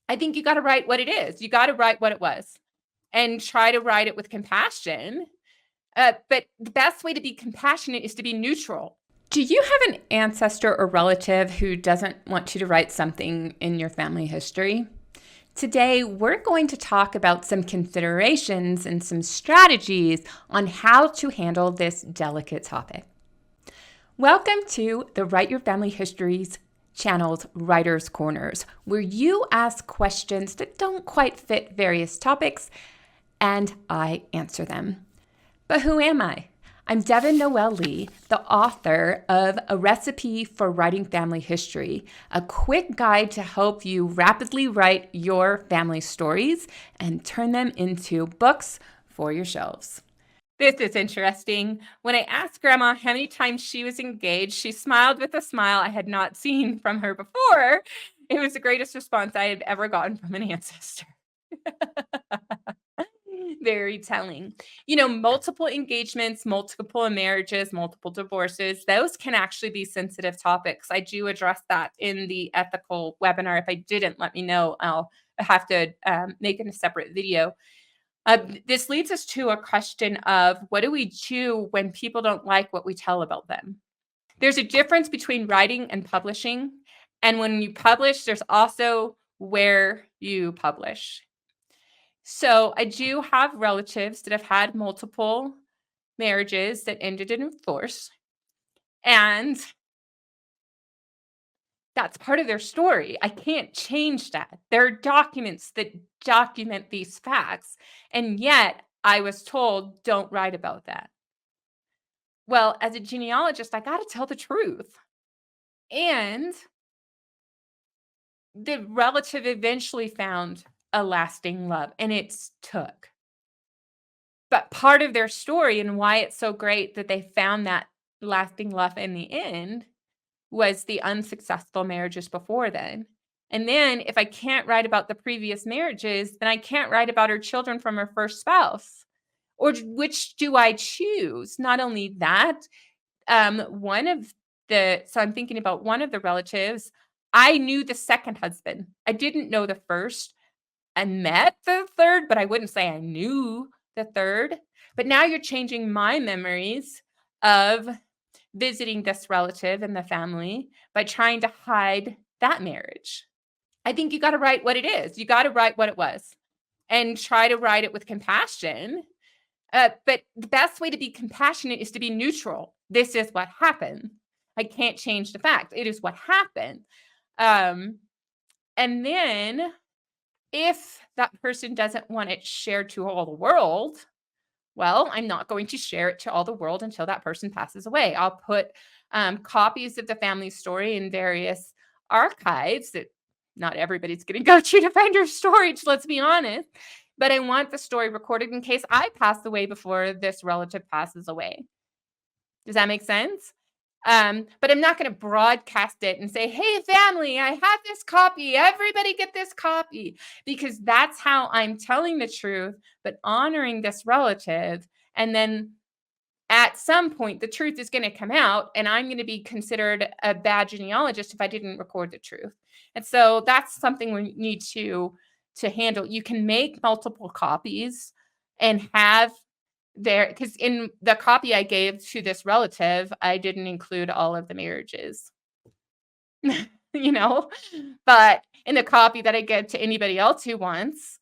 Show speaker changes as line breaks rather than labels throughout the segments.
I think you got to write what it is. You got to write what it was and try to write it with compassion. But the best way to be compassionate is to be neutral. Do you have an ancestor or relative who doesn't want you to write something in your family history? Today, we're going to talk about some considerations and some strategies on how to handle this delicate topic. Welcome to the Write Your Family Histories channel's Writer's Corners, where you ask questions that don't quite fit various topics, and I answer them. But who am I? I'm Devin Noel Lee, the author of A Recipe for Writing Family History, a quick guide to help you rapidly write your family stories and turn them into books for your shelves. This is interesting. When I asked Grandma how many times she was engaged, she smiled with a smile I had not seen from her before. It was the greatest response I had ever gotten from an ancestor. Very telling. Multiple engagements, multiple marriages, multiple divorces, those can actually be sensitive topics. I do address that in the ethical webinar. If I didn't, let me know. I'll have to make it a separate video. This leads us to a question of what do we do when people don't like what we tell about them? There's a difference between writing and publishing. And when you publish, there's also where you publish. So I do have relatives that have had multiple marriages that ended in divorce. And that's part of their story. I can't change that. There are documents that document these facts. And yet I was told, don't write about that. Well, as a genealogist, I got to tell the truth. And the relative eventually found a lasting love, and it took. But part of their story and why it's so great that they found that lasting love in the end was the unsuccessful marriages before then. And then if I can't write about the previous marriages, then I can't write about her children from her first spouse. Or which do I choose? Not only that, so I'm thinking about one of the relatives. I knew the second husband. I didn't know the first. I met the third, but I wouldn't say I knew the third. But now you're changing my memories of visiting this relative in the family by trying to hide that marriage. I think you got to write what it is. You got to write what it was and try to write it with compassion. But the best way to be compassionate is to be neutral. This is what happened. I can't change the fact. It is what happened. And then if that person doesn't want it shared to all the world, well, I'm not going to share it to all the world until that person passes away. I'll put copies of the family story in various archives that not everybody's going to go to find your storage, let's be honest. But I want the story recorded in case I pass away before this relative passes away. Does that make sense? But I'm not going to broadcast it and say, hey, family, I have this copy. Everybody get this copy. Because that's how I'm telling the truth, but honoring this relative. And then at some point, the truth is going to come out, and I'm going to be considered a bad genealogist if I didn't record the truth. And so that's something we need to handle. You can make multiple copies and have because in the copy I gave to this relative, I didn't include all of the marriages, but in the copy that I give to anybody else who wants,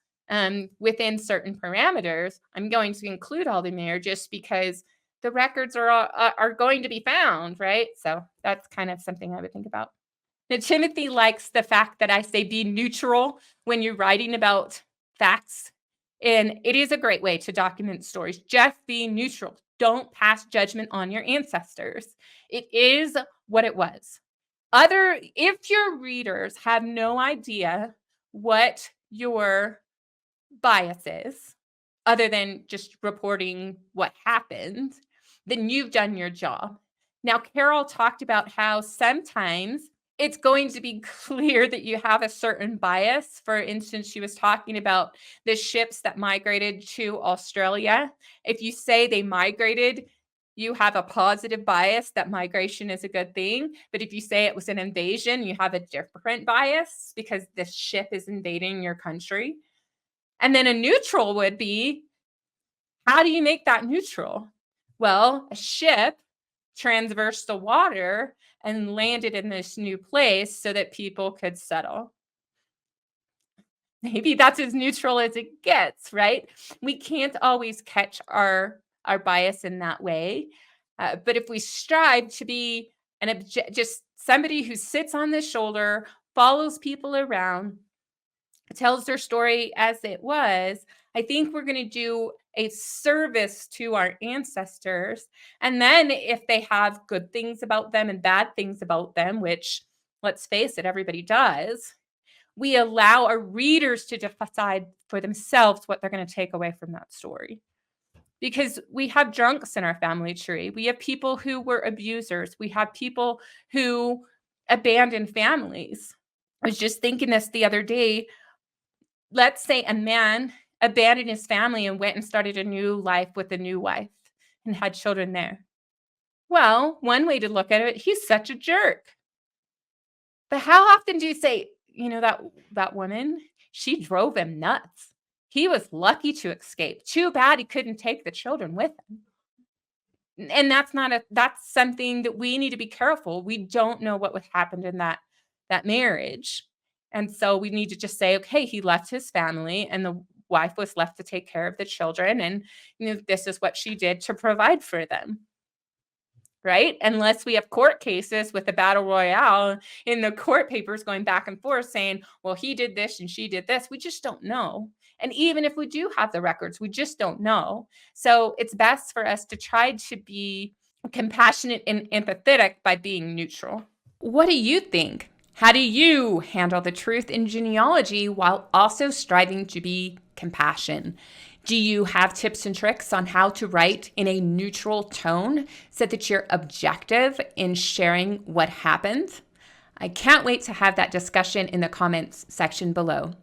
within certain parameters, I'm going to include all the marriages because the records are going to be found, right? So that's kind of something I would think about. Now, Timothy likes the fact that I say be neutral when you're writing about facts. And it is a great way to document stories. Just be neutral. Don't pass judgment on your ancestors. It is what it was. If your readers have no idea what your bias is, other than just reporting what happened, then you've done your job. Now, Carol talked about how sometimes it's going to be clear that you have a certain bias. For instance, she was talking about the ships that migrated to Australia. If you say they migrated, you have a positive bias that migration is a good thing. But if you say it was an invasion, you have a different bias because the ship is invading your country. And then a neutral would be, how do you make that neutral? Well, a ship transversed the water and landed in this new place so that people could settle. Maybe that's as neutral as it gets, right? We can't always catch our bias in that way. But if we strive to be just somebody who sits on the shoulder, follows people around, tells their story as it was, I think we're going to do a service to our ancestors. And then if they have good things about them and bad things about them, which, let's face it, everybody does, we allow our readers to decide for themselves what they're going to take away from that story. Because we have drunks in our family tree. We have people who were abusers. We have people who abandoned families. I was just thinking this the other day. Let's say a man abandoned his family and went and started a new life with a new wife and had children there. Well, one way to look at it, he's such a jerk. But how often do you say, that woman, she drove him nuts. He was lucky to escape. Too bad he couldn't take the children with him. And that's something that we need to be careful. We don't know what would happen in that marriage. And so we need to just say, okay, he left his family and the wife was left to take care of the children. And this is what she did to provide for them. Right? Unless we have court cases with the battle royale in the court papers going back and forth saying, well, he did this and she did this. We just don't know. And even if we do have the records, we just don't know. So it's best for us to try to be compassionate and empathetic by being neutral. What do you think? How do you handle the truth in genealogy while also striving to be compassionate? Do you have tips and tricks on how to write in a neutral tone so that you're objective in sharing what happened? I can't wait to have that discussion in the comments section below.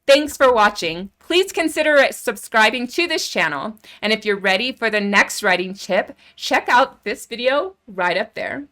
Thanks for watching. Please consider subscribing to this channel. And if you're ready for the next writing tip, check out this video right up there.